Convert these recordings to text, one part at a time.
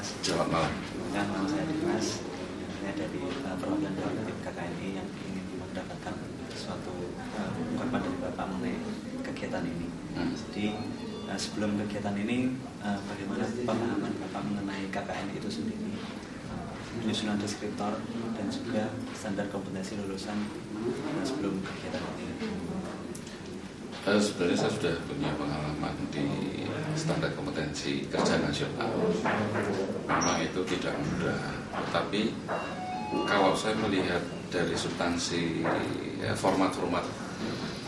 Mas. Selamat malam. Nama saya Dimas. Saya dari perwakilan dari KKNI yang ingin mendapatkan suatu ungkapan dari Bapak mengenai kegiatan ini. Jadi sebelum kegiatan ini, bagaimana pemahaman Bapak mengenai KKNI itu sendiri, penyusunan deskriptor dan juga standar kompetensi lulusan sebelum kegiatan ini? Sebenarnya saya sudah punya pengalaman di standar kompetensi kerja nasional. Memang itu tidak mudah, tetapi kalau saya melihat dari substansi format-format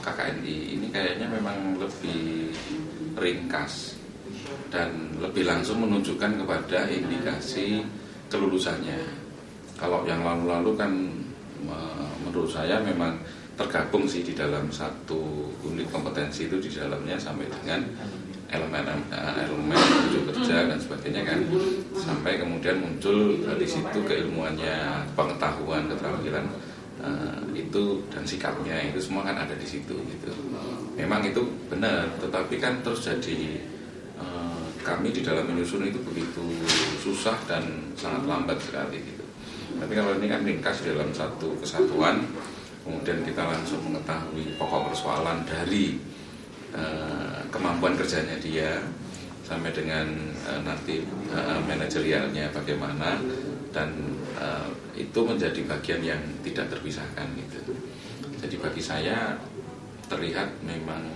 KKNI ini kayaknya memang lebih ringkas dan lebih langsung menunjukkan kepada indikasi kelulusannya. Kalau yang lalu-lalu kan menurut saya memang tergabung sih di dalam satu unit kompetensi itu, di dalamnya sampai dengan elemen tujuan kerja dan sebagainya kan, sampai kemudian muncul dari situ keilmuannya, pengetahuan, keterampilan itu dan sikapnya, itu semua kan ada di situ gitu. Memang itu benar, tetapi kan terus jadi kami di dalam menyusun itu begitu susah dan sangat lambat sekali gitu. Tapi kalau ini kan ringkas dalam satu kesatuan, kemudian kita langsung mengetahui pokok persoalan dari kemampuan kerjanya dia sampai dengan nanti manajerialnya bagaimana, dan itu menjadi bagian yang tidak terpisahkan gitu. Jadi bagi saya terlihat memang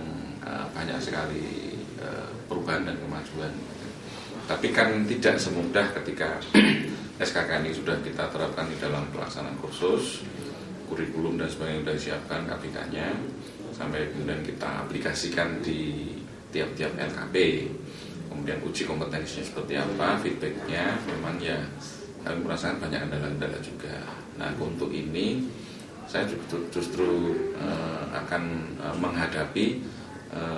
banyak sekali perubahan dan kemajuan. Tapi kan tidak semudah ketika SKK ini sudah kita terapkan di dalam pelaksanaan kursus, kurikulum dan sebagainya sudah disiapkan KPK-nya, sampai kemudian kita aplikasikan di tiap-tiap LKP, kemudian uji kompetensinya seperti apa, feedbacknya memang ya kami merasakan banyak kendala-kendala juga. Nah untuk ini saya justru akan menghadapi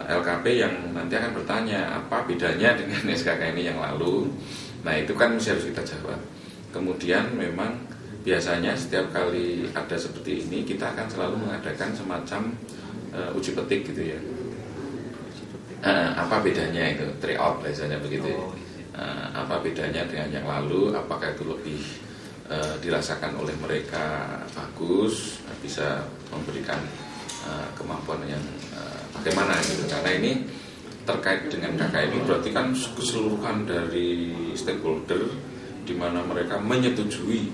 LKP yang nanti akan bertanya apa bedanya dengan SKK ini yang lalu. Nah itu kan harus kita jawab. Kemudian memang biasanya setiap kali ada seperti ini kita akan selalu mengadakan semacam uji petik gitu ya. Apa bedanya itu, try out biasanya begitu ya. Apa bedanya dengan yang lalu, apakah itu lebih dirasakan oleh mereka bagus, bisa memberikan kemampuan yang bagaimana gitu. Karena ini terkait dengan KKNI berarti kan keseluruhan dari stakeholder di mana mereka menyetujui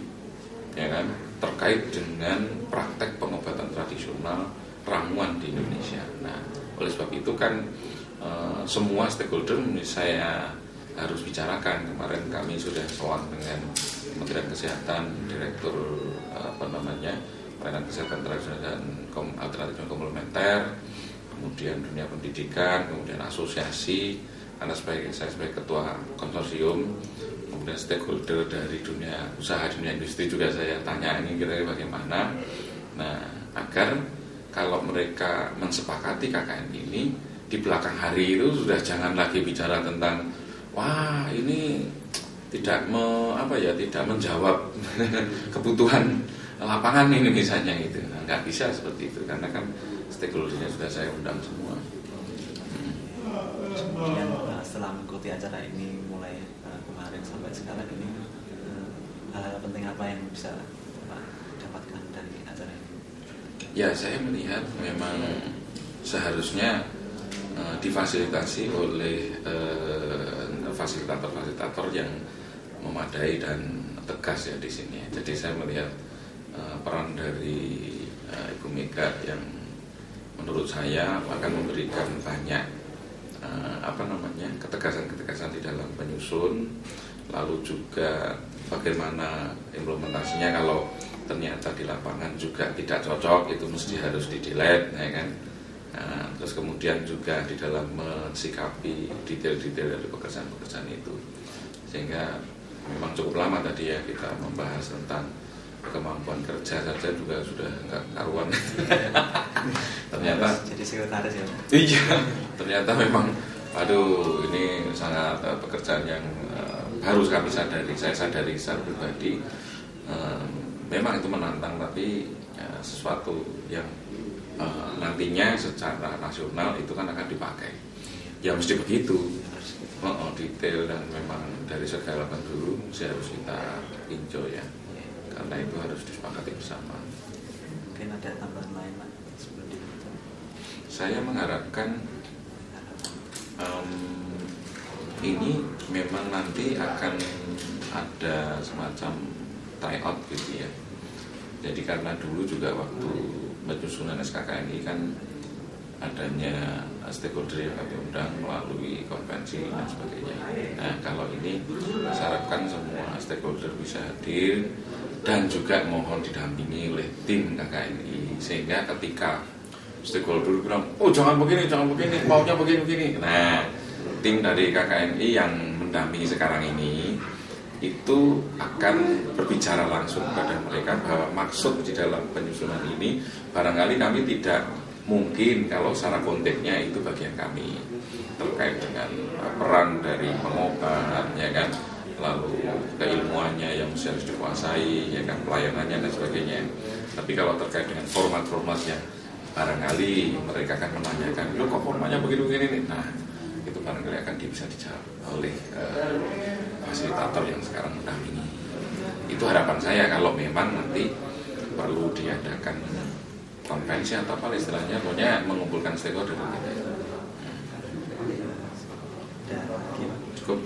ya kan, terkait dengan praktek pengobatan tradisional ramuan di Indonesia. Nah, oleh sebab itu kan semua stakeholder saya harus bicarakan. Kemarin kami sudah soal dengan Kementerian Kesehatan, Direktur Pelayanan Kesehatan Tradisional dan Alternatif dan Komplementer, kemudian dunia pendidikan, kemudian asosiasi, karena saya sebagai ketua konsorsium, kemudian stakeholder dari dunia usaha, dunia industri juga saya tanya ini kira-kira bagaimana. Nah, agar kalau mereka mensepakati KKN ini, di belakang hari itu sudah jangan lagi bicara tentang wah ini tidak tidak menjawab kebutuhan lapangan ini misalnya gitu. Nah, nggak bisa seperti itu karena kan stakeholdernya sudah saya undang semua. Kemudian setelah mengikuti acara ini mulai kemarin sampai sekarang ini, hal penting apa yang bisa Pak dapatkan dari acara ini? Ya, saya melihat memang seharusnya difasilitasi oleh fasilitator-fasilitator yang memadai dan tegas ya di sini. Jadi saya melihat peran dari Ibu Mega yang menurut saya akan memberikan banyak ketegasan-ketegasan di dalam penyusun, lalu juga bagaimana implementasinya kalau ternyata di lapangan juga tidak cocok, itu mesti harus di-delete ya kan. Nah, terus kemudian juga di dalam mensikapi detail-detail dari pekerjaan-pekerjaan itu, sehingga memang cukup lama tadi ya kita membahas tentang kemampuan kerja saja juga sudah nggak karuan. Ternyata jadi sekretaris ya. Iya, ternyata memang ini sangat pekerjaan yang harus kami sadari. Saya sadari secara pribadi, memang itu menantang, tapi sesuatu yang nantinya secara nasional itu kan akan dipakai. Ya mesti begitu. detail dan memang dari segala penjuru harus kita tinjau ya, karena itu harus disepakati bersama. Mungkin ada tambahan lain Pak sebelum ditutup? Saya mengharapkan ini memang nanti akan ada semacam tryout gitu ya. Jadi karena dulu juga waktu penyusunan SKKNI kan adanya stakeholder yang kami undang melalui konvensi dan sebagainya. Nah kalau ini saya harapkan semua stakeholder bisa hadir dan juga mohon didampingi oleh tim KKNI, sehingga ketika stakeholder bilang, oh jangan begini, maunya begini. Nah tim dari KKNI yang mendampingi sekarang ini itu akan berbicara langsung pada mereka bahwa maksud di dalam penyusunan ini barangkali kami tidak mungkin kalau secara konteksnya itu bagian kami terkait dengan peran dari pengobat ya kan, lalu keilmuannya yang harus dikuasai ya kan, pelayanannya dan sebagainya. Tapi kalau terkait dengan format-formatnya barangkali mereka akan menanyakan, loh kok formatnya begini-begini nih. Nah itu barangkali akan bisa dijawab oleh fasilitator yang sekarang mendampingi. Itu harapan saya kalau memang nanti perlu diadakan konvensi atau apa istilahnya, pokoknya mengumpulkan stakeholder gitu. Dan Cukup.